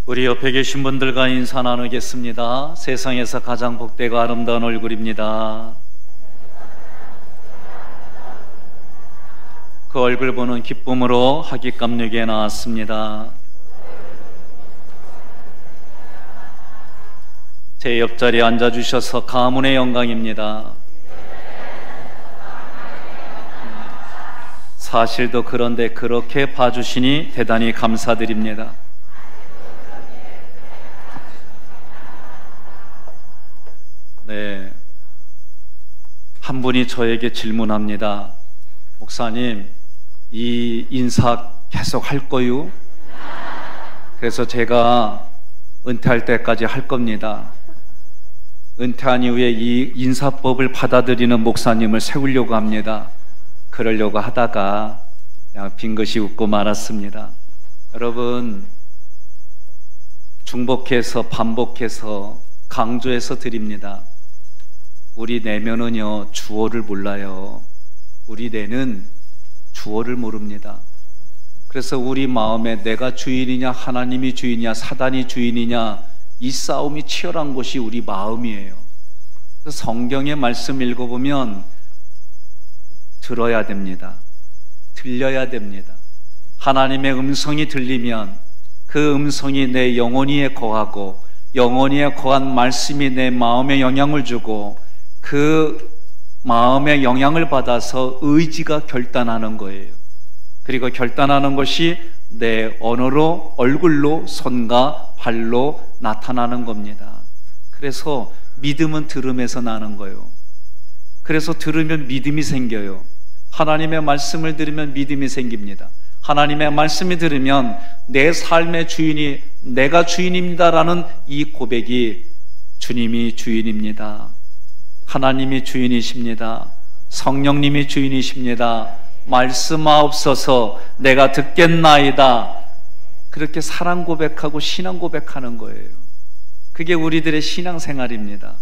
우리 옆에 계신 분들과 인사 나누겠습니다. 세상에서 가장 복되고 아름다운 얼굴입니다. 그 얼굴 보는 기쁨으로 학위감육에 나왔습니다. 제 옆자리에 앉아주셔서 가문의 영광입니다. 사실도 그런데 그렇게 봐주시니 대단히 감사드립니다. 네, 한 분이 저에게 질문합니다. 목사님, 이 인사 계속 할 거요? 그래서 제가 은퇴할 때까지 할 겁니다. 은퇴한 이후에 이 인사법을 받아들이는 목사님을 세우려고 합니다. 그러려고 하다가 그냥 빙긋이 웃고 말았습니다. 여러분, 중복해서 반복해서 강조해서 드립니다. 우리 내면은요, 주어를 몰라요. 우리 뇌는 주어를 모릅니다. 그래서 우리 마음에 내가 주인이냐 하나님이 주인이냐 사단이 주인이냐 이 싸움이 치열한 곳이 우리 마음이에요. 그래서 성경의 말씀 읽어보면 들어야 됩니다. 들려야 됩니다. 하나님의 음성이 들리면 그 음성이 내 영혼위에 거하고 영혼위에 거한 말씀이 내 마음에 영향을 주고 그 마음의 영향을 받아서 의지가 결단하는 거예요. 그리고 결단하는 것이 내 언어로, 얼굴로, 손과 발로 나타나는 겁니다. 그래서 믿음은 들음에서 나는 거예요. 그래서 들으면 믿음이 생겨요. 하나님의 말씀을 들으면 믿음이 생깁니다. 하나님의 말씀이 들으면 내 삶의 주인이 내가 주인입니다라는 이 고백이 주님이 주인입니다. 하나님이 주인이십니다. 성령님이 주인이십니다. 말씀하옵소서 내가 듣겠나이다. 그렇게 사랑 고백하고 신앙 고백하는 거예요. 그게 우리들의 신앙생활입니다.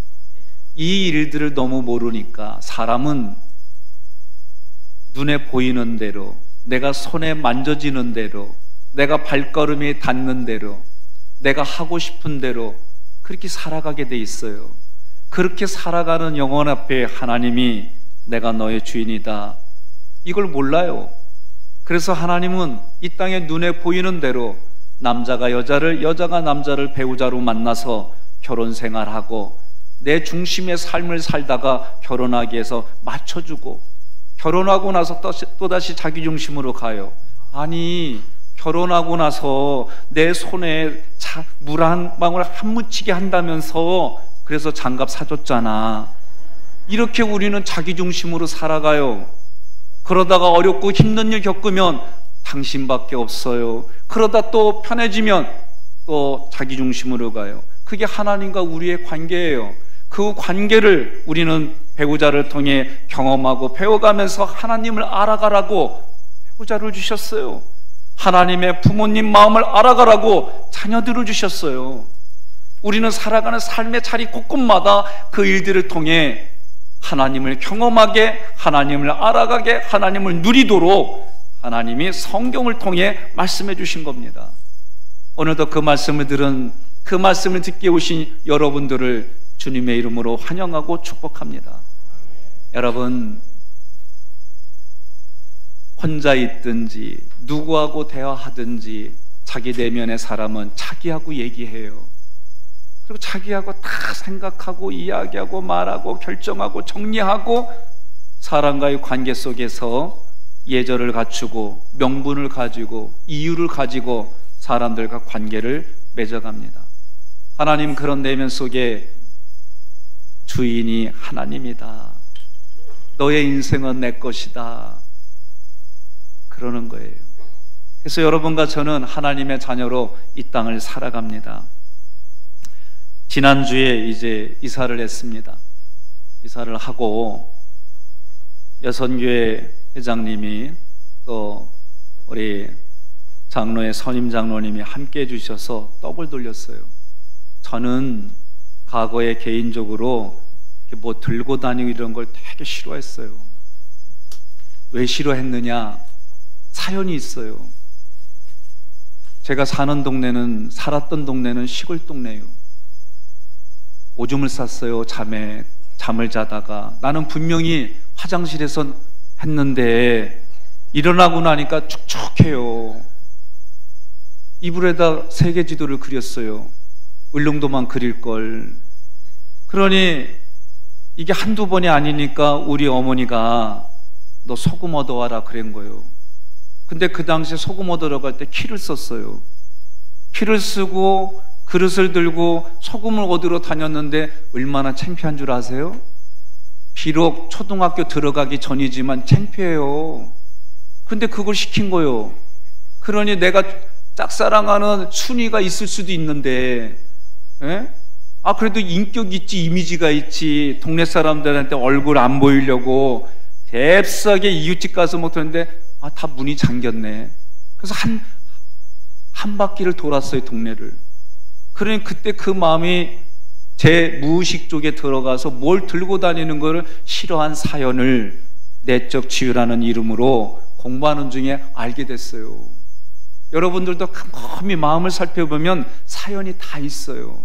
이 일들을 너무 모르니까 사람은 눈에 보이는 대로, 내가 손에 만져지는 대로, 내가 발걸음이 닿는 대로, 내가 하고 싶은 대로 그렇게 살아가게 돼 있어요. 그렇게 살아가는 영혼 앞에 하나님이 내가 너의 주인이다, 이걸 몰라요. 그래서 하나님은 이 땅에 눈에 보이는 대로 남자가 여자를, 여자가 남자를 배우자로 만나서 결혼 생활하고 내 중심의 삶을 살다가 결혼하기 위해서 맞춰주고 결혼하고 나서 또다시 자기 중심으로 가요. 아니, 결혼하고 나서 내 손에 물 한 방울 한 묻히게 한다면서 그래서 장갑 사줬잖아. 이렇게 우리는 자기 중심으로 살아가요. 그러다가 어렵고 힘든 일 겪으면 당신밖에 없어요. 그러다 또 편해지면 또 자기 중심으로 가요. 그게 하나님과 우리의 관계예요. 그 관계를 우리는 배우자를 통해 경험하고 배워가면서 하나님을 알아가라고 배우자를 주셨어요. 하나님의 부모님 마음을 알아가라고 자녀들을 주셨어요. 우리는 살아가는 삶의 자리 곳곳마다 그 일들을 통해 하나님을 경험하게, 하나님을 알아가게, 하나님을 누리도록 하나님이 성경을 통해 말씀해 주신 겁니다. 오늘도 그 말씀을 들은, 그 말씀을 듣게 오신 여러분들을 주님의 이름으로 환영하고 축복합니다. 여러분, 혼자 있든지 누구하고 대화하든지 자기 내면의 사람은 자기하고 얘기해요. 그리고 자기하고 다 생각하고 이야기하고 말하고 결정하고 정리하고 사람과의 관계 속에서 예절을 갖추고 명분을 가지고 이유를 가지고 사람들과 관계를 맺어갑니다. 하나님 그런 내면 속에 주인이 하나님이다, 너의 인생은 내 것이다, 그러는 거예요. 그래서 여러분과 저는 하나님의 자녀로 이 땅을 살아갑니다. 지난주에 이제 이사를 했습니다. 이사를 하고 여선교회 회장님이 또 우리 장로의 선임 장로님이 함께 해주셔서 떡을 돌렸어요. 저는 과거에 개인적으로 뭐 들고 다니고 이런 걸 되게 싫어했어요. 왜 싫어했느냐? 사연이 있어요. 제가 살았던 동네는 시골 동네예요. 오줌을 쌌어요. 잠을 자다가. 나는 분명히 화장실에서 했는데 일어나고 나니까 축축해요. 이불에다 세계지도를 그렸어요. 울릉도만 그릴 걸. 그러니 이게 한두 번이 아니니까 우리 어머니가 너 소금 얻어와라 그런 거예요. 근데 그 당시에 소금 얻으러 갈 때 키를 썼어요. 키를 쓰고 그릇을 들고 소금을 얻으러 다녔는데 얼마나 창피한 줄 아세요? 비록 초등학교 들어가기 전이지만 창피해요. 근데 그걸 시킨 거예요. 그러니 내가 짝사랑하는 순위가 있을 수도 있는데, 에? 그래도 인격 있지, 이미지가 있지. 동네 사람들한테 얼굴 안 보이려고 잽싸게 이웃집 가서 못하는데 다 문이 잠겼네. 그래서 한 바퀴를 돌았어요, 동네를. 그러니 그때 그 마음이 제 무의식 쪽에 들어가서 뭘 들고 다니는 것을 싫어한 사연을 내적 치유라는 이름으로 공부하는 중에 알게 됐어요. 여러분들도 곰곰이 마음을 살펴보면 사연이 다 있어요.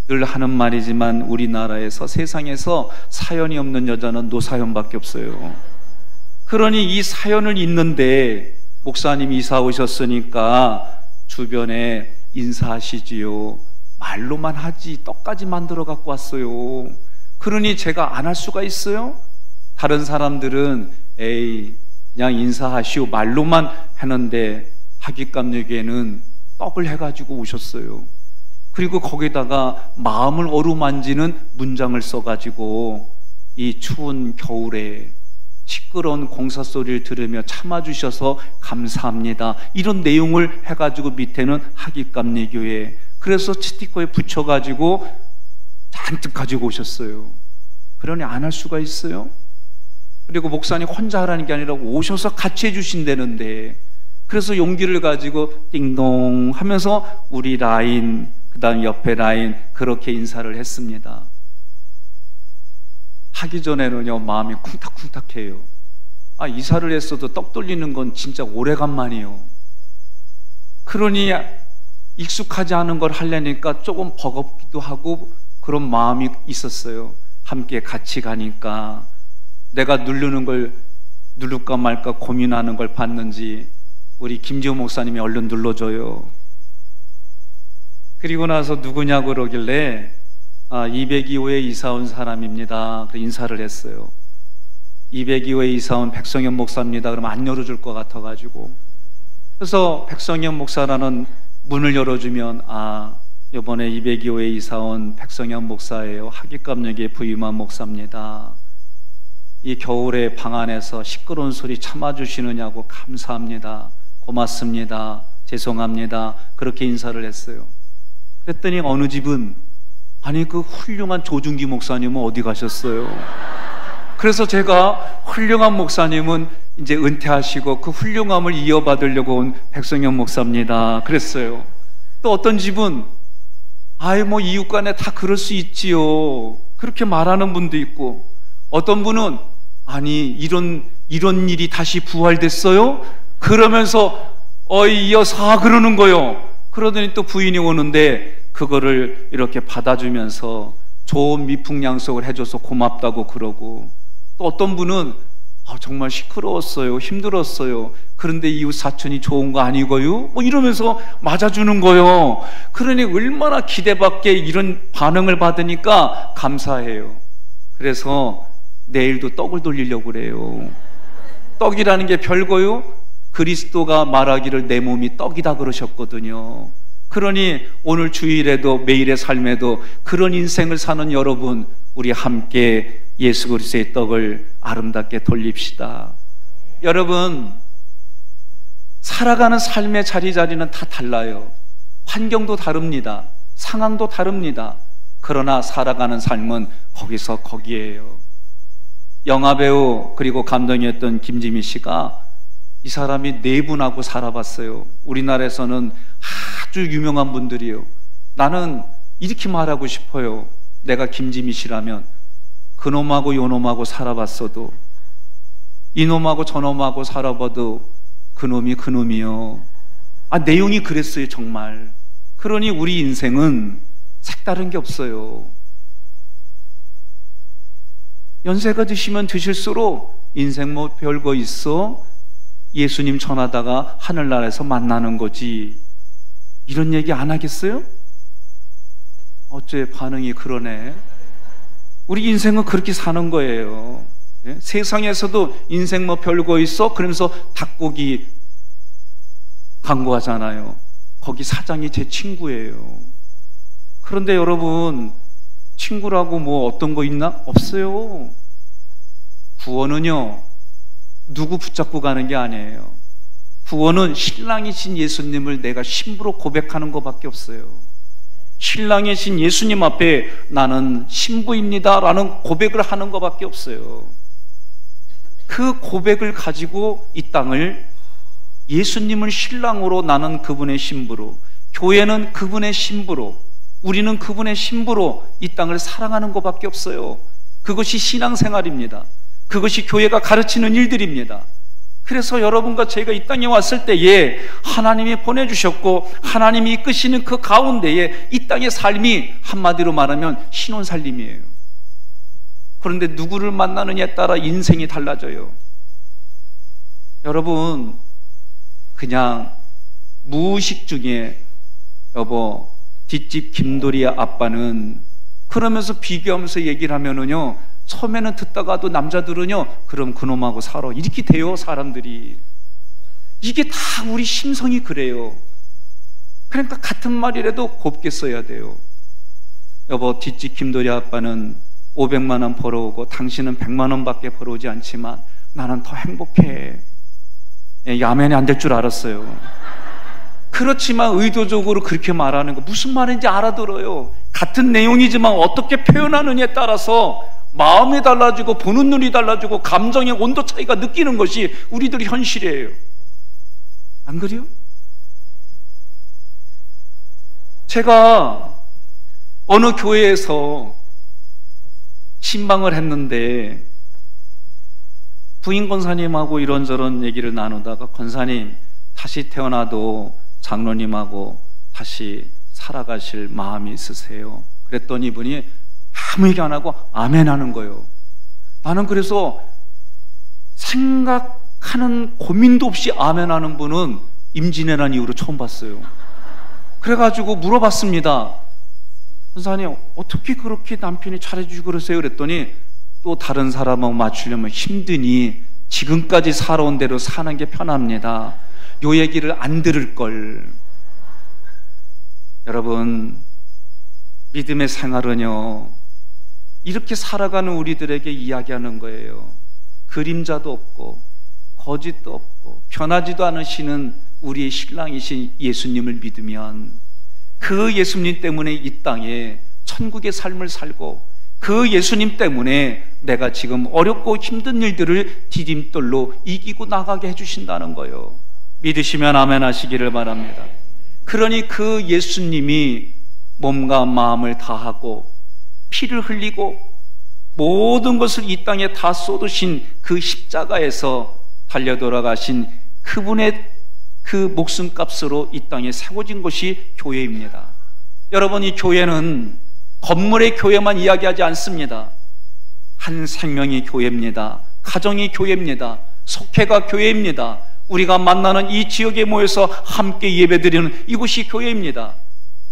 늘 하는 말이지만 우리나라에서, 세상에서 사연이 없는 여자는 노사연밖에 없어요. 그러니 이 사연을 읽는데 목사님 이사 오셨으니까 주변에 인사하시지요. 말로만 하지 떡까지 만들어 갖고 왔어요. 그러니 제가 안 할 수가 있어요? 다른 사람들은 에이 그냥 인사하시오 말로만 하는데 하깃감리교회는 떡을 해가지고 오셨어요. 그리고 거기다가 마음을 어루만지는 문장을 써가지고 이 추운 겨울에 시끄러운 공사 소리를 들으며 참아주셔서 감사합니다, 이런 내용을 해가지고 밑에는 하깃감리교회, 그래서 스티커에 붙여가지고 잔뜩 가지고 오셨어요. 그러니 안 할 수가 있어요? 그리고 목사님 혼자 하라는 게 아니라 오셔서 같이 해주신다는데, 그래서 용기를 가지고 띵동 하면서 우리 라인, 그 다음 옆에 라인 그렇게 인사를 했습니다. 하기 전에는요 마음이 쿵탁쿵탁해요. 이사를 했어도 떡 돌리는 건 진짜 오래간만이에요. 그러니 익숙하지 않은 걸 하려니까 조금 버겁기도 하고 그런 마음이 있었어요. 함께 같이 가니까 내가 누르는 걸 누를까 말까 고민하는 걸 봤는지 우리 김지호 목사님이 얼른 눌러줘요. 그리고 나서 누구냐고 그러길래 202호에 이사 온 사람입니다. 그래서 인사를 했어요. 202호에 이사 온 백성현 목사입니다. 그러면 안 열어줄 것 같아가지고, 그래서 백성현 목사라는 문을 열어주면 이번에 202호에 이사 온 백성현 목사예요. 하깃감리교회 부임한 목사입니다. 이 겨울에 방 안에서 시끄러운 소리 참아주시느냐고 감사합니다, 고맙습니다, 죄송합니다, 그렇게 인사를 했어요. 그랬더니 어느 집은 그 훌륭한 조중기 목사님은 어디 가셨어요? 그래서 제가 훌륭한 목사님은 이제 은퇴하시고 그 훌륭함을 이어받으려고 온 백성현 목사입니다 그랬어요. 또 어떤 집은 이웃간에 다 그럴 수 있지요, 그렇게 말하는 분도 있고, 어떤 분은 이런 일이 다시 부활됐어요? 그러면서 이어서 그러는 거요. 그러더니 또 부인이 오는데 그거를 이렇게 받아주면서 좋은 미풍양속을 해줘서 고맙다고 그러고, 또 어떤 분은 정말 시끄러웠어요, 힘들었어요, 그런데 이웃 사촌이 좋은 거 아니고요? 이러면서 맞아주는 거요. 그러니 얼마나 기대밖에 이런 반응을 받으니까 감사해요. 그래서 내일도 떡을 돌리려고 그래요. 떡이라는 게 별거요? 그리스도가 말하기를 내 몸이 떡이다 그러셨거든요. 그러니 오늘 주일에도 매일의 삶에도 그런 인생을 사는 여러분, 우리 함께 예수 그리스도의 떡을 아름답게 돌립시다. 여러분, 살아가는 삶의 자리자리는 다 달라요. 환경도 다릅니다. 상황도 다릅니다. 그러나 살아가는 삶은 거기서 거기에요. 영화배우 그리고 감독이었던 김지미 씨가 이 사람이 4분하고 살아봤어요. 우리나라에서는 아주 유명한 분들이에요. 나는 이렇게 말하고 싶어요. 내가 김지미 씨라면 그놈하고 요놈하고 살아봤어도, 이놈하고 저놈하고 살아봐도 그놈이 그놈이요. 내용이 그랬어요, 정말. 그러니 우리 인생은 색다른 게 없어요. 연세가 드시면 드실수록 인생 뭐 별거 있어? 예수님 전하다가 하늘나라에서 만나는 거지. 이런 얘기 안 하겠어요? 어째 반응이 그러네. 우리 인생은 그렇게 사는 거예요. 예? 세상에서도 인생 뭐 별거 있어? 그러면서 닭고기 광고하잖아요. 거기 사장이 제 친구예요. 그런데 여러분, 친구라고 뭐 어떤 거 있나? 없어요. 구원은요, 누구 붙잡고 가는 게 아니에요. 구원은 신랑이신 예수님을 내가 신부로 고백하는 것밖에 없어요. 신랑이신 예수님 앞에 나는 신부입니다 라는 고백을 하는 것밖에 없어요. 그 고백을 가지고 이 땅을, 예수님을 신랑으로, 나는 그분의 신부로, 교회는 그분의 신부로, 우리는 그분의 신부로 이 땅을 사랑하는 것밖에 없어요. 그것이 신앙생활입니다. 그것이 교회가 가르치는 일들입니다. 그래서 여러분과 제가 이 땅에 왔을 때에 하나님이 보내주셨고 하나님이 이끄시는 그 가운데에 이 땅의 삶이 한마디로 말하면 신혼살림이에요. 그런데 누구를 만나느냐에 따라 인생이 달라져요. 여러분, 그냥 무의식 중에 여보, 뒷집 김돌이의 아빠는, 그러면서 비교하면서 얘기를 하면은요, 처음에는 듣다가도 남자들은요, 그럼 그놈하고 살아, 이렇게 돼요, 사람들이. 이게 다 우리 심성이 그래요. 그러니까 같은 말이라도 곱게 써야 돼요. 여보, 뒷집 김돌이 아빠는 500만 원 벌어오고 당신은 100만 원밖에 벌어오지 않지만 나는 더 행복해. 야맨이 안 될 줄 알았어요. 그렇지만 의도적으로 그렇게 말하는 거 무슨 말인지 알아들어요. 같은 내용이지만 어떻게 표현하느냐에 따라서 마음이 달라지고 보는 눈이 달라지고 감정의 온도 차이가 느끼는 것이 우리들의 현실이에요. 안 그래요? 제가 어느 교회에서 신방을 했는데 부인 권사님하고 이런저런 얘기를 나누다가, 권사님, 다시 태어나도 장로님하고 다시 살아가실 마음이 있으세요? 그랬더니 이분이 아무 얘기 안 하고 아멘 하는 거예요. 나는 그래서 생각하는 고민도 없이 아멘 하는 분은 임진왜란 이후로 처음 봤어요. 그래가지고 물어봤습니다. 권사님, 어떻게 그렇게 남편이 잘해주고 그러세요? 그랬더니 또 다른 사람하고 맞추려면 힘드니 지금까지 살아온 대로 사는 게 편합니다. 요 얘기를 안 들을 걸. 여러분, 믿음의 생활은요, 이렇게 살아가는 우리들에게 이야기하는 거예요. 그림자도 없고 거짓도 없고 변하지도 않으시는 우리의 신랑이신 예수님을 믿으면 그 예수님 때문에 이 땅에 천국의 삶을 살고, 그 예수님 때문에 내가 지금 어렵고 힘든 일들을 디딤돌로 이기고 나가게 해주신다는 거예요. 믿으시면 아멘 하시기를 바랍니다. 그러니 그 예수님이 몸과 마음을 다하고 피를 흘리고 모든 것을 이 땅에 다 쏟으신 그 십자가에서 달려 돌아가신 그분의 그 목숨값으로 이 땅에 세워진 것이 교회입니다. 여러분, 이 교회는 건물의 교회만 이야기하지 않습니다. 한 생명이 교회입니다. 가정이 교회입니다. 속회가 교회입니다. 우리가 만나는 이 지역에 모여서 함께 예배드리는 이곳이 교회입니다.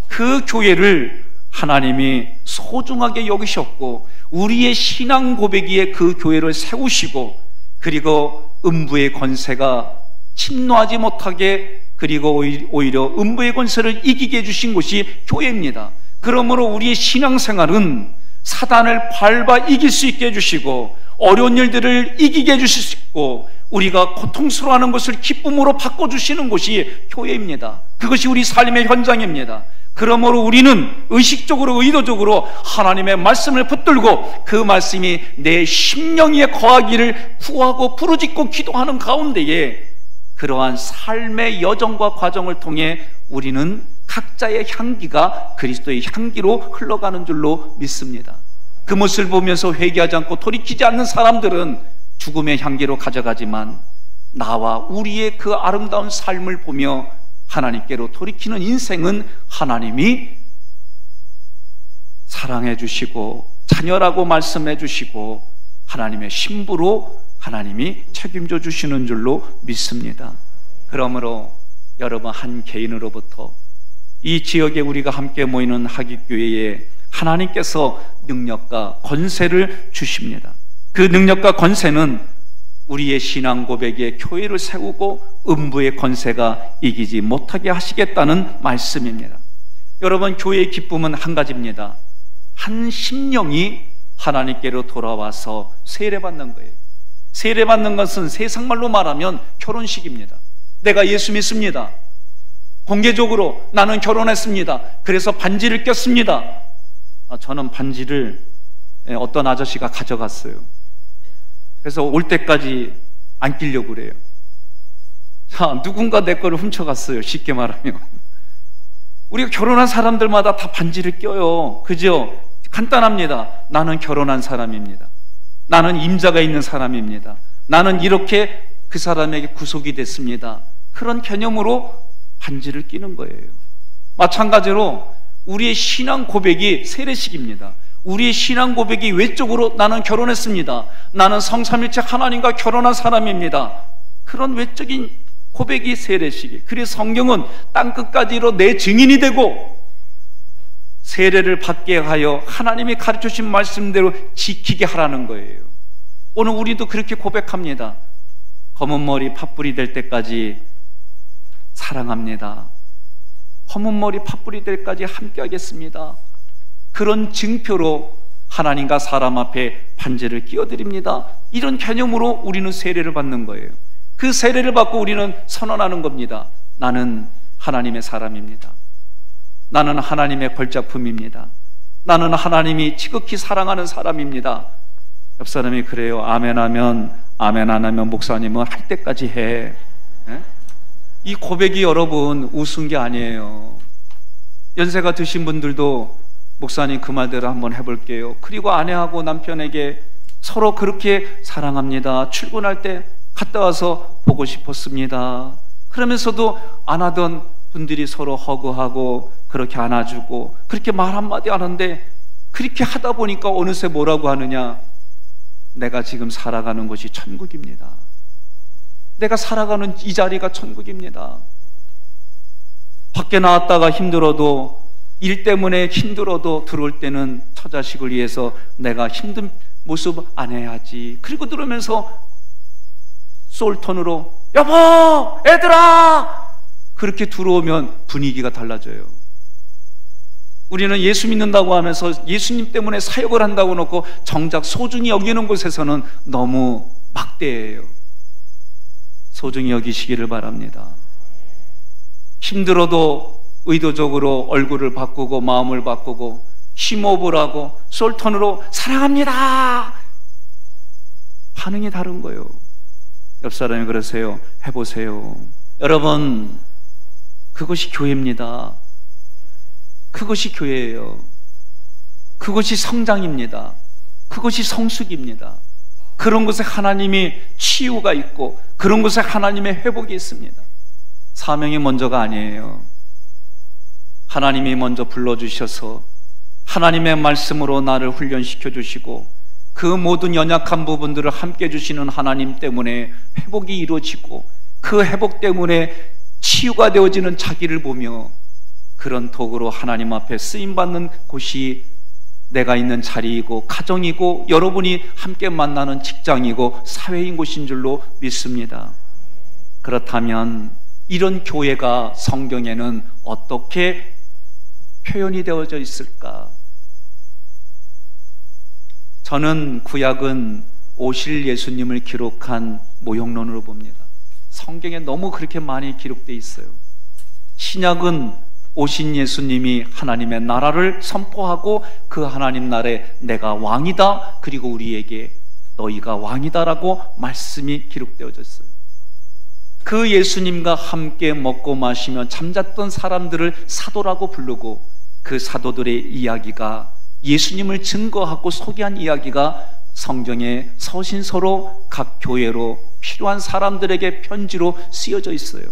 그 교회를 하나님이 소중하게 여기셨고 우리의 신앙 고백위에 그 교회를 세우시고, 그리고 음부의 권세가 침노하지 못하게, 그리고 오히려 음부의 권세를 이기게 해주신 곳이 교회입니다. 그러므로 우리의 신앙생활은 사단을 밟아 이길 수 있게 해주시고 어려운 일들을 이기게 해주시고 우리가 고통스러워하는 것을 기쁨으로 바꿔주시는 곳이 교회입니다. 그것이 우리 삶의 현장입니다. 그러므로 우리는 의식적으로 의도적으로 하나님의 말씀을 붙들고 그 말씀이 내 심령에 거하기를 구하고 부르짖고 기도하는 가운데에 그러한 삶의 여정과 과정을 통해 우리는 각자의 향기가 그리스도의 향기로 흘러가는 줄로 믿습니다. 그 모습을 보면서 회개하지 않고 돌이키지 않는 사람들은 죽음의 향기로 가져가지만 나와 우리의 그 아름다운 삶을 보며 하나님께로 돌이키는 인생은 하나님이 사랑해 주시고 자녀라고 말씀해 주시고 하나님의 신부로 하나님이 책임져 주시는 줄로 믿습니다. 그러므로 여러분 한 개인으로부터 이 지역에 우리가 함께 모이는 하깃교회에 하나님께서 능력과 권세를 주십니다. 그 능력과 권세는 우리의 신앙 고백에 교회를 세우고 음부의 권세가 이기지 못하게 하시겠다는 말씀입니다. 여러분, 교회의 기쁨은 한 가지입니다. 한 심령이 하나님께로 돌아와서 세례받는 거예요. 세례받는 것은 세상말로 말하면 결혼식입니다. 내가 예수 믿습니다. 공개적으로 나는 결혼했습니다. 그래서 반지를 꼈습니다. 저는 반지를 어떤 아저씨가 가져갔어요. 그래서 올 때까지 안 끼려고 그래요. 자, 누군가 내 거를 훔쳐갔어요. 쉽게 말하면 우리가 결혼한 사람들마다 다 반지를 껴요. 그죠? 간단합니다. 나는 결혼한 사람입니다. 나는 임자가 있는 사람입니다. 나는 이렇게 그 사람에게 구속이 됐습니다. 그런 개념으로 반지를 끼는 거예요. 마찬가지로 우리의 신앙 고백이 세례식입니다. 우리의 신앙 고백이 외적으로 나는 결혼했습니다. 나는 성삼일체 하나님과 결혼한 사람입니다. 그런 외적인 고백이 세례식이에요. 그래서 성경은 땅끝까지로 내 증인이 되고 세례를 받게 하여 하나님이 가르쳐주신 말씀대로 지키게 하라는 거예요. 오늘 우리도 그렇게 고백합니다. 검은 머리 팥불이 될 때까지 사랑합니다. 검은 머리 팥불이 될 때까지 함께 하겠습니다. 그런 증표로 하나님과 사람 앞에 반지를 끼워드립니다. 이런 개념으로 우리는 세례를 받는 거예요. 그 세례를 받고 우리는 선언하는 겁니다. 나는 하나님의 사람입니다. 나는 하나님의 걸작품입니다. 나는 하나님이 지극히 사랑하는 사람입니다. 옆 사람이 그래요. 아멘 하면 아멘 안 하면 목사님은 할 때까지 해. 이 고백이 여러분 우스운 게 아니에요. 연세가 드신 분들도 목사님 그 말대로 한번 해볼게요. 그리고 아내하고 남편에게 서로 그렇게 사랑합니다. 출근할 때 갔다 와서 보고 싶었습니다. 그러면서도 안 하던 분들이 서로 허그하고 그렇게 안아주고 그렇게 말 한마디 하는데 그렇게 하다 보니까 어느새 뭐라고 하느냐? 내가 지금 살아가는 곳이 천국입니다. 내가 살아가는 이 자리가 천국입니다. 밖에 나왔다가 힘들어도 일 때문에 힘들어도 들어올 때는 처자식을 위해서 내가 힘든 모습 안 해야지. 그리고 들으면서 솔톤으로 여보 애들아 그렇게 들어오면 분위기가 달라져요. 우리는 예수 믿는다고 하면서 예수님 때문에 사역을 한다고 놓고 정작 소중히 여기는 곳에서는 너무 막대해요. 소중히 여기시기를 바랍니다. 힘들어도 의도적으로 얼굴을 바꾸고 마음을 바꾸고 심호흡을 하고 솔톤으로 사랑합니다 반응이 다른 거예요. 옆 사람이 그러세요. 해보세요. 여러분, 그것이 교회입니다. 그것이 교회예요. 그것이 성장입니다. 그것이 성숙입니다. 그런 곳에 하나님의 치유가 있고 그런 곳에 하나님의 회복이 있습니다. 사명이 먼저가 아니에요. 하나님이 먼저 불러주셔서 하나님의 말씀으로 나를 훈련시켜 주시고 그 모든 연약한 부분들을 함께 해주시는 하나님 때문에 회복이 이루어지고 그 회복 때문에 치유가 되어지는 자기를 보며 그런 도구로 하나님 앞에 쓰임받는 곳이 내가 있는 자리이고 가정이고 여러분이 함께 만나는 직장이고 사회인 곳인 줄로 믿습니다. 그렇다면 이런 교회가 성경에는 어떻게 표현이 되어져 있을까? 저는 구약은 오실 예수님을 기록한 모형론으로 봅니다. 성경에 너무 그렇게 많이 기록되어 있어요. 신약은 오신 예수님이 하나님의 나라를 선포하고 그 하나님 나라에 내가 왕이다, 그리고 우리에게 너희가 왕이다라고 말씀이 기록되어져 있어요. 그 예수님과 함께 먹고 마시며 잠잤던 사람들을 사도라고 부르고 그 사도들의 이야기가 예수님을 증거하고 소개한 이야기가 성경의 서신서로 각 교회로 필요한 사람들에게 편지로 쓰여져 있어요.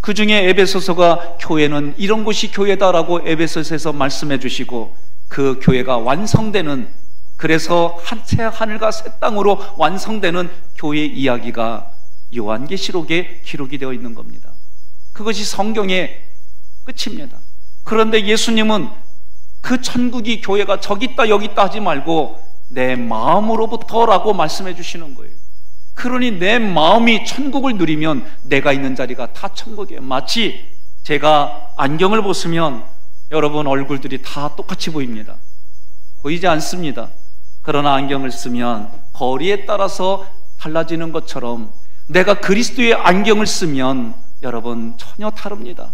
그 중에 에베소서가 교회는 이런 곳이 교회다라고 에베소서에서 말씀해 주시고, 그 교회가 완성되는, 그래서 새 하늘과 새 땅으로 완성되는 교회 이야기가 요한계시록에 기록이 되어 있는 겁니다. 그것이 성경의 끝입니다. 그런데 예수님은 그 천국이, 교회가 저기 있다 여기 있다 하지 말고 내 마음으로부터라고 말씀해 주시는 거예요. 그러니 내 마음이 천국을 누리면 내가 있는 자리가 다 천국이에요. 마치 제가 안경을 벗으면 여러분 얼굴들이 다 똑같이 보입니다. 보이지 않습니다. 그러나 안경을 쓰면 거리에 따라서 달라지는 것처럼 내가 그리스도의 안경을 쓰면 여러분 전혀 다릅니다.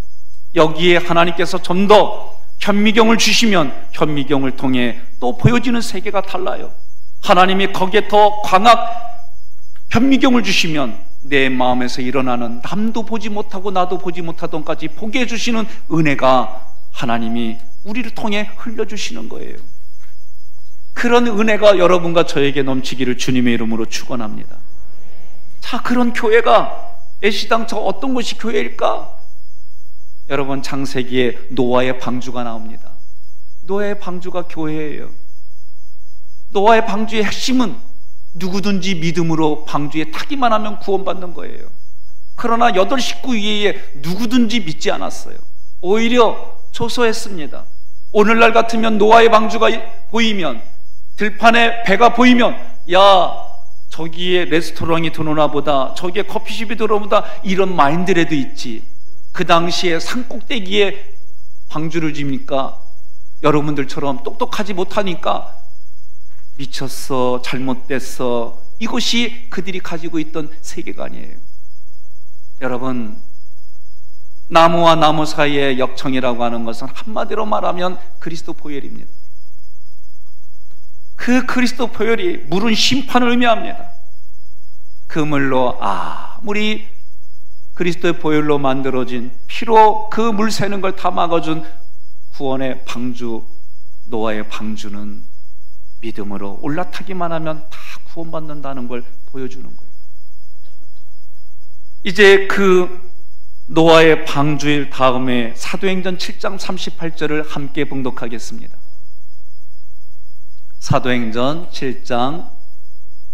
여기에 하나님께서 좀 더 현미경을 주시면 현미경을 통해 또 보여지는 세계가 달라요. 하나님이 거기에 더 광학 현미경을 주시면 내 마음에서 일어나는 남도 보지 못하고 나도 보지 못하던 것까지 보게 해주시는 은혜가 하나님이 우리를 통해 흘려주시는 거예요. 그런 은혜가 여러분과 저에게 넘치기를 주님의 이름으로 축원합니다. 자, 그런 교회가 애시당초 어떤 것이 교회일까? 여러분, 창세기에 노아의 방주가 나옵니다. 노아의 방주가 교회예요. 노아의 방주의 핵심은 누구든지 믿음으로 방주에 타기만 하면 구원받는 거예요. 그러나 8 식구 이외에 누구든지 믿지 않았어요. 오히려 조소했습니다. 오늘날 같으면 노아의 방주가 보이면, 들판에 배가 보이면, 야, 저기에 레스토랑이 들어오나 보다, 저기에 커피숍이 들어오나 보다, 이런 마인드라도 있지. 그 당시에 산꼭대기에 방주를 지니까 여러분들처럼 똑똑하지 못하니까 미쳤어, 잘못됐어, 이것이 그들이 가지고 있던 세계관이에요. 여러분, 나무와 나무 사이의 역청이라고 하는 것은 한마디로 말하면 그리스도 보혈입니다. 그 그리스도 보혈이 물은 심판을 의미합니다. 그 물로 아무리 그리스도의 보혈로 만들어진 피로 그 물 새는 걸 다 막아준 구원의 방주, 노아의 방주는 믿음으로 올라타기만 하면 다 구원받는다는 걸 보여주는 거예요. 이제 그 노아의 방주일 다음에 사도행전 7장 38절을 함께 봉독하겠습니다. 사도행전 7장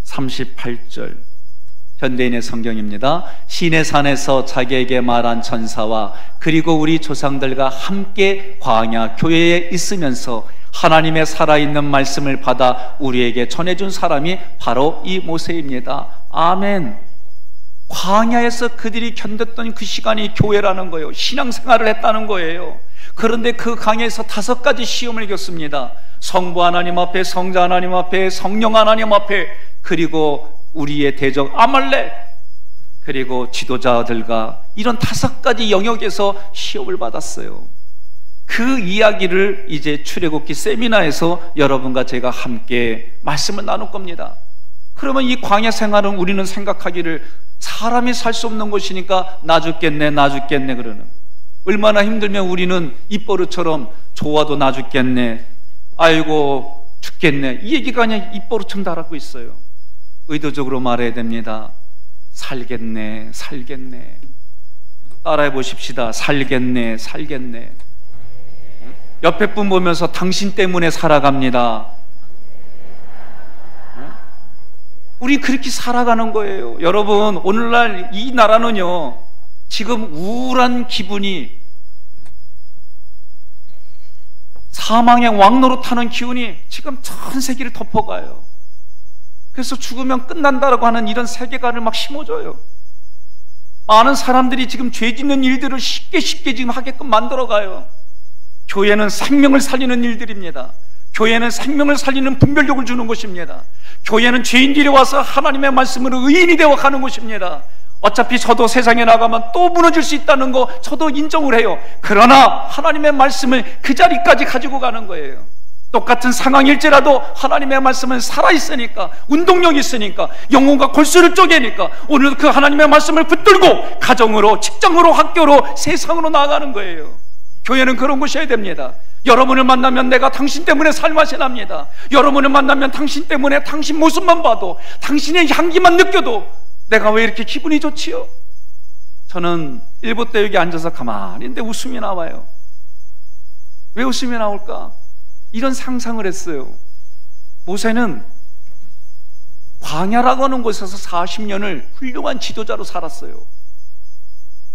38절 현대인의 성경입니다. 시내산에서 자기에게 말한 천사와 그리고 우리 조상들과 함께 광야 교회에 있으면서 하나님의 살아있는 말씀을 받아 우리에게 전해준 사람이 바로 이 모세입니다. 아멘. 광야에서 그들이 견뎠던 그 시간이 교회라는 거예요. 신앙생활을 했다는 거예요. 그런데 그 광야에서 5가지 시험을 겪습니다. 성부 하나님 앞에, 성자 하나님 앞에, 성령 하나님 앞에, 그리고 우리의 대적 아말렉, 그리고 지도자들과 이런 5가지 영역에서 시험을 받았어요. 그 이야기를 이제 출애굽기 세미나에서 여러분과 제가 함께 말씀을 나눌 겁니다. 그러면 이 광야 생활은 우리는 생각하기를 사람이 살 수 없는 곳이니까 나 죽겠네 나 죽겠네 그러는, 얼마나 힘들면 우리는 입버릇처럼 좋아도 나 죽겠네, 아이고 죽겠네, 이 얘기가 아니라 입버릇처럼 달하고 있어요. 의도적으로 말해야 됩니다. 살겠네 살겠네. 따라해 보십시다. 살겠네 살겠네. 옆에 분 보면서 당신 때문에 살아갑니다. 우리 그렇게 살아가는 거예요. 여러분, 오늘날 이 나라는요, 지금 우울한 기분이, 사망의 왕노릇하는 기운이 지금 전 세계를 덮어가요. 그래서 죽으면 끝난다라고 하는 이런 세계관을 막 심어줘요. 많은 사람들이 지금 죄 짓는 일들을 쉽게 지금 하게끔 만들어가요. 교회는 생명을 살리는 일들입니다. 교회는 생명을 살리는 분별력을 주는 곳입니다. 교회는 죄인들이 와서 하나님의 말씀으로 의인이 되어 가는 곳입니다. 어차피 저도 세상에 나가면 또 무너질 수 있다는 거 저도 인정을 해요. 그러나 하나님의 말씀을 그 자리까지 가지고 가는 거예요. 똑같은 상황일지라도 하나님의 말씀은 살아있으니까, 운동력이 있으니까, 영혼과 골수를 쪼개니까 오늘 그 하나님의 말씀을 붙들고 가정으로, 직장으로, 학교로, 세상으로 나아가는 거예요. 교회는 그런 곳이어야 됩니다. 여러분을 만나면 내가 당신 때문에 살맛이 납니다. 여러분을 만나면 당신 때문에 당신 모습만 봐도, 당신의 향기만 느껴도 내가 왜 이렇게 기분이 좋지요? 저는 일부 때 여기 앉아서 가만히 있는데 웃음이 나와요. 왜 웃음이 나올까? 이런 상상을 했어요. 모세는 광야라고 하는 곳에서 40년을 훌륭한 지도자로 살았어요.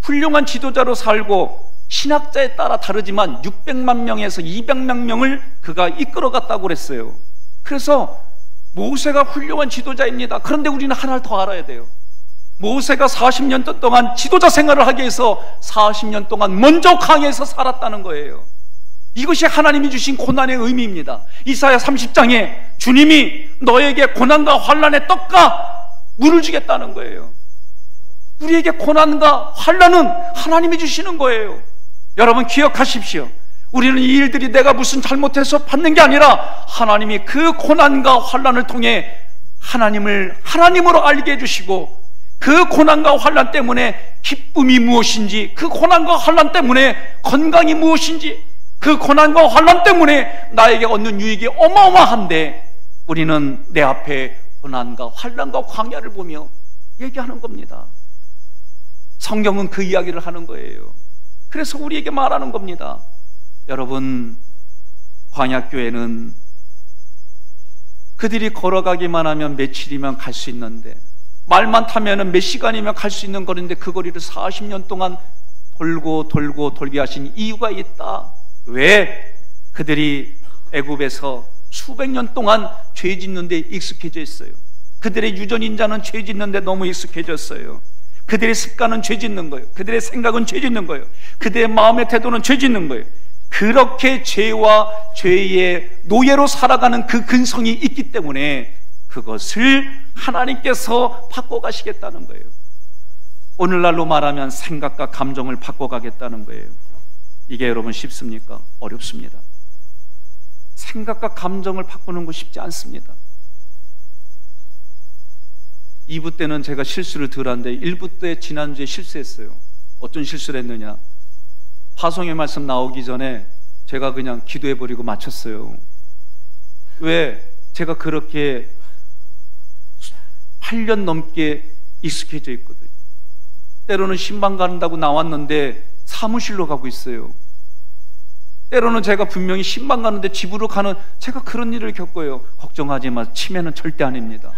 훌륭한 지도자로 살고 신학자에 따라 다르지만 600만 명에서 200만 명을 그가 이끌어갔다고 그랬어요. 그래서 모세가 훌륭한 지도자입니다. 그런데 우리는 하나를 더 알아야 돼요. 모세가 40년 동안 지도자 생활을 하기 위해서 40년 동안 먼저 광야에서 살았다는 거예요. 이것이 하나님이 주신 고난의 의미입니다. 이사야 30장에 주님이 너에게 고난과 환난의 떡과 물을 주겠다는 거예요. 우리에게 고난과 환난은 하나님이 주시는 거예요. 여러분 기억하십시오. 우리는 이 일들이 내가 무슨 잘못해서 받는 게 아니라 하나님이 그 고난과 환난을 통해 하나님을 하나님으로 알게 해주시고, 그 고난과 환난 때문에 기쁨이 무엇인지, 그 고난과 환난 때문에 건강이 무엇인지, 그 고난과 환난 때문에 나에게 얻는 유익이 어마어마한데 우리는 내 앞에 고난과 환난과 광야를 보며 얘기하는 겁니다. 성경은 그 이야기를 하는 거예요. 그래서 우리에게 말하는 겁니다. 여러분, 광야교회는 그들이 걸어가기만 하면 며칠이면 갈 수 있는데, 말만 타면 몇 시간이면 갈 수 있는 거리인데 그 거리를 40년 동안 돌고 돌게 하신 이유가 있다. 왜? 그들이 애굽에서 수백 년 동안 죄 짓는 데 익숙해져 있어요. 그들의 유전인자는 죄 짓는 데 너무 익숙해졌어요. 그들의 습관은 죄 짓는 거예요. 그들의 생각은 죄 짓는 거예요. 그들의 마음의 태도는 죄 짓는 거예요. 그렇게 죄와 죄의 노예로 살아가는 그 근성이 있기 때문에 그것을 하나님께서 바꿔가시겠다는 거예요. 오늘날로 말하면 생각과 감정을 바꿔가겠다는 거예요. 이게 여러분 쉽습니까? 어렵습니다. 생각과 감정을 바꾸는 거 쉽지 않습니다. 2부 때는 제가 실수를 덜 한데 1부 때 지난주에 실수했어요. 어떤 실수를 했느냐, 파송의 말씀 나오기 전에 제가 그냥 기도해버리고 마쳤어요. 왜? 제가 그렇게 8년 넘게 익숙해져 있거든요. 때로는 신방 간다고 나왔는데 사무실로 가고 있어요. 때로는 제가 분명히 신방 가는데 집으로 가는, 제가 그런 일을 겪어요. 걱정하지 마, 치매는 절대 아닙니다.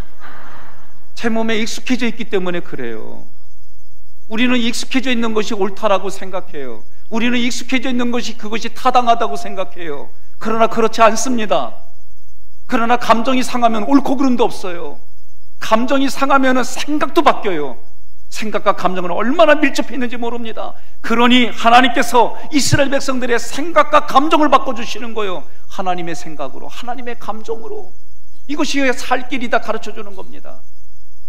제 몸에 익숙해져 있기 때문에 그래요. 우리는 익숙해져 있는 것이 옳다라고 생각해요. 우리는 익숙해져 있는 것이 그것이 타당하다고 생각해요. 그러나 그렇지 않습니다. 그러나 감정이 상하면 옳고 그름도 없어요. 감정이 상하면 생각도 바뀌어요. 생각과 감정은 얼마나 밀접해 있는지 모릅니다. 그러니 하나님께서 이스라엘 백성들의 생각과 감정을 바꿔주시는 거예요. 하나님의 생각으로, 하나님의 감정으로. 이것이 살 길이다 가르쳐주는 겁니다.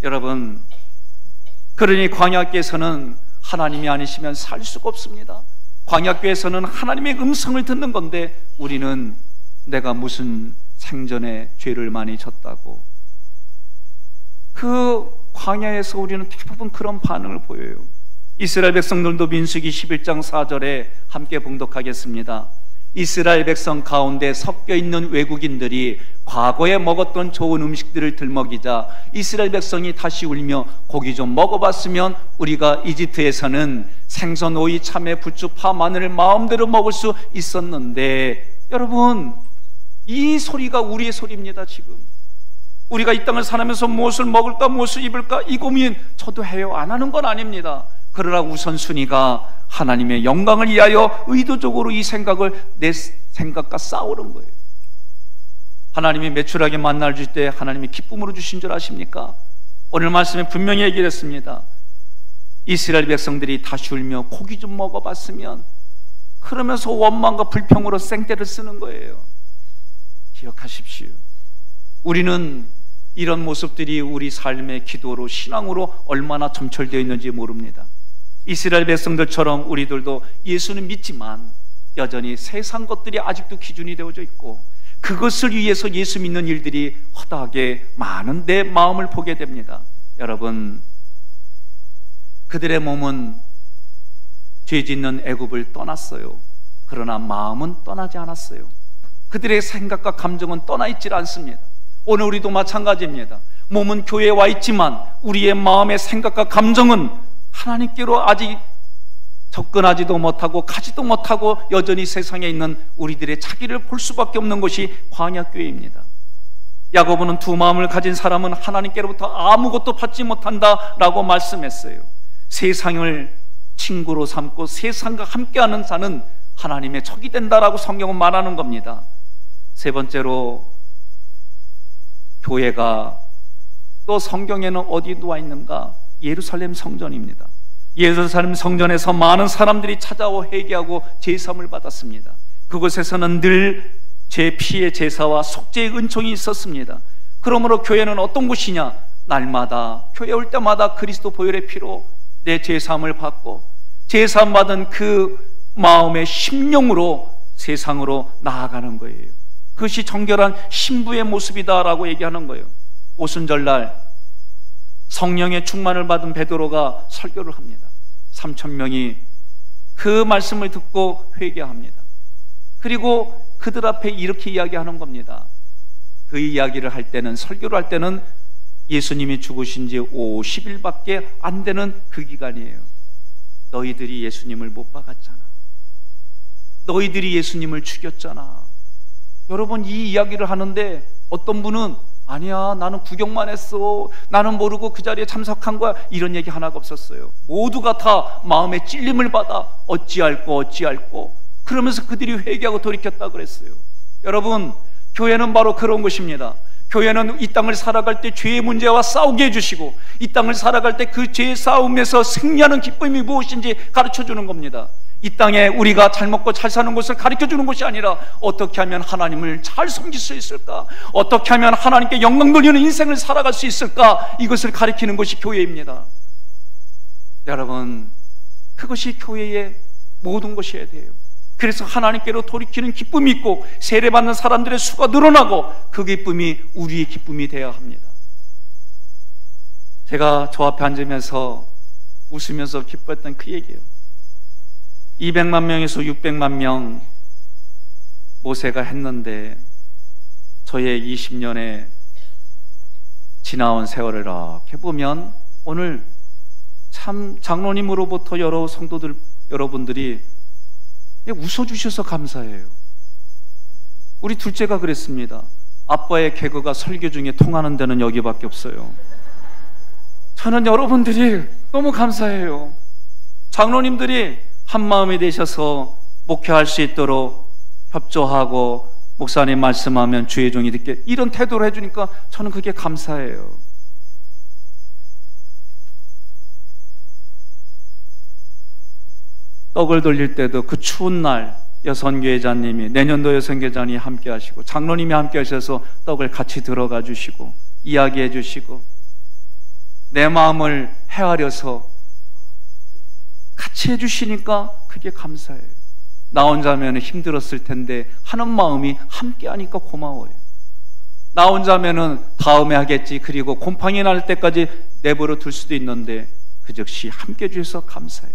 여러분, 그러니 광야께서는 하나님이 아니시면 살 수가 없습니다. 광야교에서는 하나님의 음성을 듣는 건데 우리는 내가 무슨 생전에 죄를 많이 졌다고, 그 광야에서 우리는 대부분 그런 반응을 보여요. 이스라엘 백성들도 민수기 11장 4절에 함께 봉독하겠습니다. 이스라엘 백성 가운데 섞여 있는 외국인들이 과거에 먹었던 좋은 음식들을 들먹이자 이스라엘 백성이 다시 울며 고기 좀 먹어봤으면 우리가 이집트에서는 생선, 오이, 참외, 부추, 파, 마늘을 마음대로 먹을 수 있었는데, 여러분, 이 소리가 우리의 소리입니다. 지금 우리가 이 땅을 살면서 무엇을 먹을까, 무엇을 입을까, 이 고민 저도 해요. 안 하는 건 아닙니다. 그러나 우선순위가 하나님의 영광을 위하여 의도적으로 이 생각을 내 생각과 싸우는 거예요. 하나님이 매출하게 만날 줄 때 하나님이 기쁨으로 주신 줄 아십니까? 오늘 말씀에 분명히 얘기를 했습니다. 이스라엘 백성들이 다시 울며 고기 좀 먹어봤으면, 그러면서 원망과 불평으로 생떼를 쓰는 거예요. 기억하십시오. 우리는 이런 모습들이 우리 삶의 기도로, 신앙으로 얼마나 점철되어 있는지 모릅니다. 이스라엘 백성들처럼 우리들도 예수는 믿지만 여전히 세상 것들이 아직도 기준이 되어져 있고, 그것을 위해서 예수 믿는 일들이 허다하게 많은 내 마음을 보게 됩니다. 여러분, 그들의 몸은 죄 짓는 애굽을 떠났어요. 그러나 마음은 떠나지 않았어요. 그들의 생각과 감정은 떠나 있질 않습니다. 오늘 우리도 마찬가지입니다. 몸은 교회에 와 있지만 우리의 마음의 생각과 감정은 하나님께로 아직 접근하지도 못하고 가지도 못하고 여전히 세상에 있는 우리들의 자기를 볼 수밖에 없는 곳이 광야교회입니다. 야고보는 두 마음을 가진 사람은 하나님께로부터 아무것도 받지 못한다라고 말씀했어요. 세상을 친구로 삼고 세상과 함께하는 자는 하나님의 적이 된다라고 성경은 말하는 겁니다. 세 번째로, 교회가 또 성경에는 어디 누워 있는가? 예루살렘 성전입니다. 예루살렘 성전에서 많은 사람들이 찾아와 회개하고 제사함을 받았습니다. 그곳에서는 늘 제 피의 제사와 속죄의 은총이 있었습니다. 그러므로 교회는 어떤 곳이냐? 날마다 교회 올 때마다 그리스도 보혈의 피로 내 제사함을 받고 제사함 받은 그 마음의 심령으로 세상으로 나아가는 거예요. 그것이 정결한 신부의 모습이다라고 얘기하는 거예요. 오순절날 성령의 충만을 받은 베드로가 설교를 합니다. 3,000명이 그 말씀을 듣고 회개합니다. 그리고 그들 앞에 이렇게 이야기하는 겁니다. 그 이야기를 할 때는, 설교를 할 때는 예수님이 죽으신 지 50일밖에 안 되는 그 기간이에요. 너희들이 예수님을 못 박았잖아. 너희들이 예수님을 죽였잖아. 여러분, 이 이야기를 하는데 어떤 분은 아니야, 나는 구경만 했어, 나는 모르고 그 자리에 참석한 거야, 이런 얘기 하나가 없었어요. 모두가 다 마음에 찔림을 받아 어찌할꼬 그러면서 그들이 회개하고 돌이켰다 그랬어요. 여러분, 교회는 바로 그런 것입니다. 교회는 이 땅을 살아갈 때 죄의 문제와 싸우게 해주시고, 이 땅을 살아갈 때 그 죄의 싸움에서 승리하는 기쁨이 무엇인지 가르쳐주는 겁니다. 이 땅에 우리가 잘 먹고 잘 사는 것을 가르쳐주는 것이 아니라 어떻게 하면 하나님을 잘 섬길 수 있을까, 어떻게 하면 하나님께 영광 돌리는 인생을 살아갈 수 있을까, 이것을 가르치는 것이 교회입니다. 여러분, 그것이 교회의 모든 것이어야 돼요. 그래서 하나님께로 돌이키는 기쁨이 있고 세례받는 사람들의 수가 늘어나고 그 기쁨이 우리의 기쁨이 되어야 합니다. 제가 저 앞에 앉으면서 웃으면서 기뻐했던 그 얘기예요. 200만 명에서 600만 명 모세가 했는데 저의 20년의 지나온 세월을 이렇게 보면 오늘 참 장로님으로부터 여러 성도들 여러분들이 웃어주셔서 감사해요. 우리 둘째가 그랬습니다. 아빠의 개그가 설교 중에 통하는 데는 여기밖에 없어요. 저는 여러분들이 너무 감사해요. 장로님들이 한마음이 되셔서 목회할 수 있도록 협조하고 목사님 말씀하면 주의 종이 듣게, 이런 태도를 해주니까 저는 그게 감사해요. 떡을 돌릴 때도 그 추운 날 여선교회자님이, 내년도 여선교회자님이 함께 하시고 장로님이 함께 하셔서 떡을 같이 들어가 주시고 이야기해 주시고 내 마음을 헤아려서 같이 해주시니까 그게 감사해요. 나 혼자면 힘들었을 텐데 하는 마음이 함께 하니까 고마워요. 나 혼자면 다음에 하겠지, 그리고 곰팡이 날 때까지 내버려 둘 수도 있는데 그 즉시 함께 해주셔서 감사해요.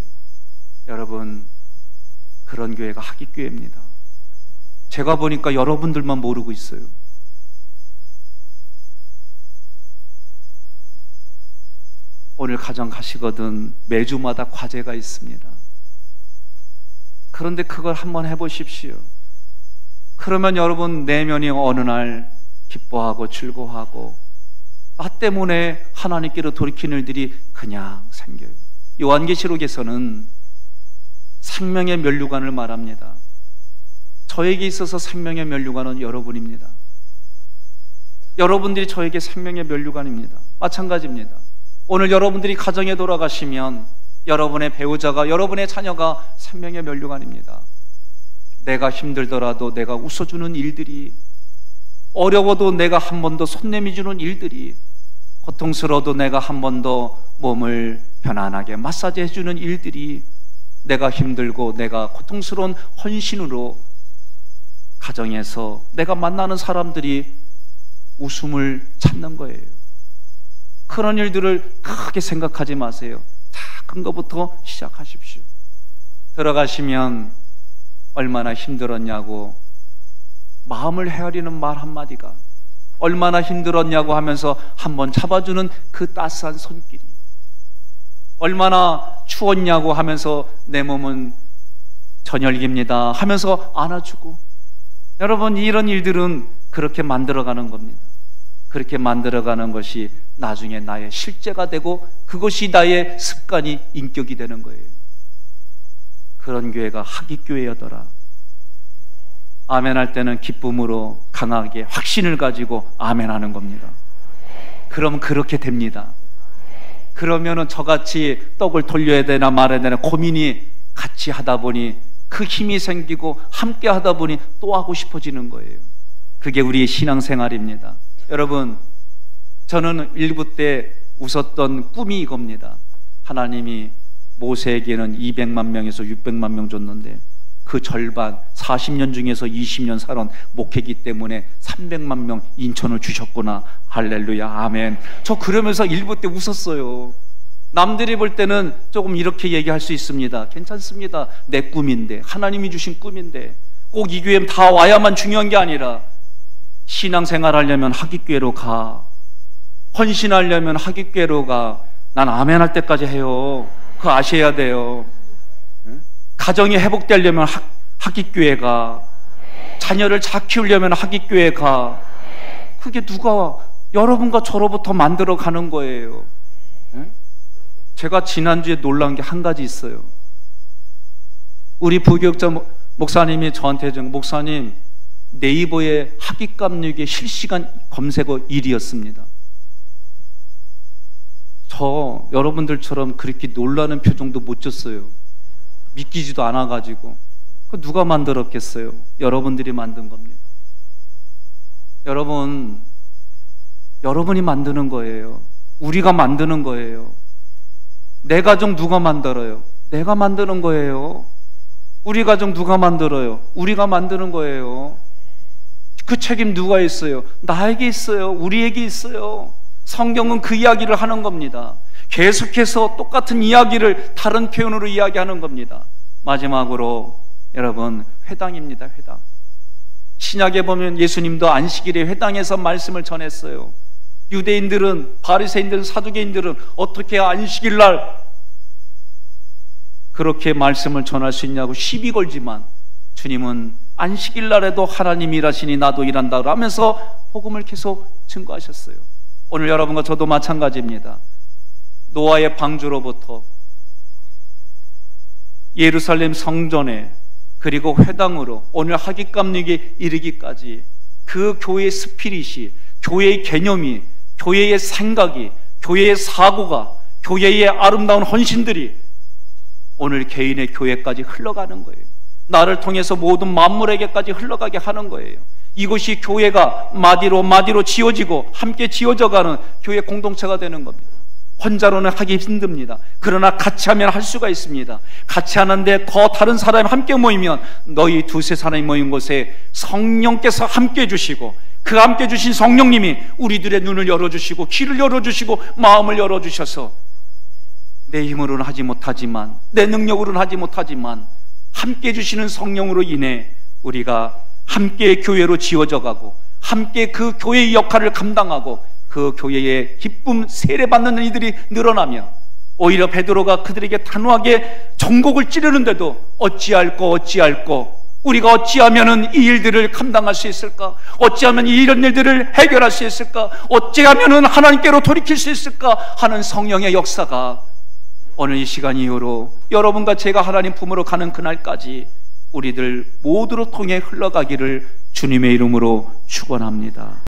여러분, 그런 교회가 하깃교회입니다. 제가 보니까 여러분들만 모르고 있어요. 오늘 가정 가시거든 매주마다 과제가 있습니다. 그런데 그걸 한번 해보십시오. 그러면 여러분 내면이 어느 날 기뻐하고 즐거워하고 나 때문에 하나님께로 돌이키는 일들이 그냥 생겨요. 요한계시록에서는 생명의 면류관을 말합니다. 저에게 있어서 생명의 면류관은 여러분입니다. 여러분들이 저에게 생명의 면류관입니다. 마찬가지입니다. 오늘 여러분들이 가정에 돌아가시면 여러분의 배우자가, 여러분의 자녀가 생명의 면류관입니다. 내가 힘들더라도 내가 웃어주는 일들이, 어려워도 내가 한 번 더 손 내밀어주는 일들이, 고통스러워도 내가 한 번 더 몸을 편안하게 마사지 해주는 일들이, 내가 힘들고 내가 고통스러운 헌신으로 가정에서 내가 만나는 사람들이 웃음을 찾는 거예요. 그런 일들을 크게 생각하지 마세요. 작은 것부터 시작하십시오. 들어가시면 얼마나 힘들었냐고 마음을 헤아리는 말 한마디가, 얼마나 힘들었냐고 하면서 한번 잡아주는 그 따스한 손길이, 얼마나 추웠냐고 하면서 내 몸은 전열기입니다 하면서 안아주고. 여러분, 이런 일들은 그렇게 만들어가는 겁니다. 그렇게 만들어가는 것이 나중에 나의 실제가 되고 그것이 나의 습관이 인격이 되는 거예요. 그런 교회가 하깃교회여더라. 아멘할 때는 기쁨으로 강하게 확신을 가지고 아멘하는 겁니다. 그럼 그렇게 됩니다. 그러면은 저같이 떡을 돌려야 되나 말아야 되나 고민이 같이 하다 보니 그 힘이 생기고 함께 하다 보니 또 하고 싶어지는 거예요. 그게 우리의 신앙생활입니다. 여러분, 저는 일부 때 웃었던 꿈이 이겁니다. 하나님이 모세에게는 200만 명에서 600만 명 줬는데 그 절반 40년 중에서 20년 살아온 목회기 때문에 300만 명 인천을 주셨구나. 할렐루야, 아멘. 저 그러면서 일부 때 웃었어요. 남들이 볼 때는 조금 이렇게 얘기할 수 있습니다. 괜찮습니다. 내 꿈인데, 하나님이 주신 꿈인데 꼭 이 교회에 다 와야만 중요한 게 아니라 신앙생활 하려면 하깃교회로 가, 헌신하려면 하깃교회로 가. 난 아멘 할 때까지 해요. 그거 아셔야 돼요. 가정이 회복되려면 하깃교회 가, 자녀를 잘 키우려면 하깃교회 가. 그게 누가 여러분과 저로부터 만들어 가는 거예요. 제가 지난주에 놀란 게 한 가지 있어요. 우리 부교육자 목사님이 저한테 준, 목사님, 네이버에 하깃감리교회 실시간 검색어 1위였습니다. 저 여러분들처럼 그렇게 놀라는 표정도 못 줬어요. 믿기지도 않아가지고. 그 누가 만들었겠어요? 여러분들이 만든 겁니다. 여러분이 만드는 거예요. 우리가 만드는 거예요. 내 가정 누가 만들어요? 내가 만드는 거예요. 우리 가정 누가 만들어요? 우리가 만드는 거예요. 그 책임 누가 있어요? 나에게 있어요. 우리에게 있어요. 성경은 그 이야기를 하는 겁니다. 계속해서 똑같은 이야기를 다른 표현으로 이야기하는 겁니다. 마지막으로 여러분, 회당입니다. 회당. 신약에 보면 예수님도 안식일에 회당에서 말씀을 전했어요. 유대인들은, 바리새인들은, 사두개인들은 어떻게 안식일날 그렇게 말씀을 전할 수 있냐고 시비 걸지만 주님은 안식일날에도 하나님이 일하시니 나도 일한다 하면서 복음을 계속 증거하셨어요. 오늘 여러분과 저도 마찬가지입니다. 노아의 방주로부터 예루살렘 성전에, 그리고 회당으로 오늘 하깃감리교회에 이르기까지 그 교회의 스피릿이, 교회의 개념이, 교회의 생각이, 교회의 사고가, 교회의 아름다운 헌신들이 오늘 개인의 교회까지 흘러가는 거예요. 나를 통해서 모든 만물에게까지 흘러가게 하는 거예요. 이것이 교회가 마디로 지어지고 함께 지어져가는 교회 공동체가 되는 겁니다. 혼자로는 하기 힘듭니다. 그러나 같이 하면 할 수가 있습니다. 같이 하는데 더 다른 사람이 함께 모이면 너희 두세 사람이 모인 곳에 성령께서 함께 해주시고, 그 함께 주신 성령님이 우리들의 눈을 열어주시고 귀를 열어주시고 마음을 열어주셔서 내 힘으로는 하지 못하지만, 내 능력으로는 하지 못하지만 함께 해주시는 성령으로 인해 우리가 함께 교회로 지어져 가고 함께 그 교회의 역할을 감당하고 그 교회의 기쁨 세례받는 이들이 늘어나며, 오히려 베드로가 그들에게 단호하게 전곡을 찌르는데도 어찌할꼬 우리가 어찌하면 이 일들을 감당할 수 있을까? 어찌하면 이런 일들을 해결할 수 있을까? 어찌하면 하나님께로 돌이킬 수 있을까? 하는 성령의 역사가 오늘 이 시간 이후로 여러분과 제가 하나님 품으로 가는 그날까지 우리들 모두로 통해 흘러가기를 주님의 이름으로 축원합니다.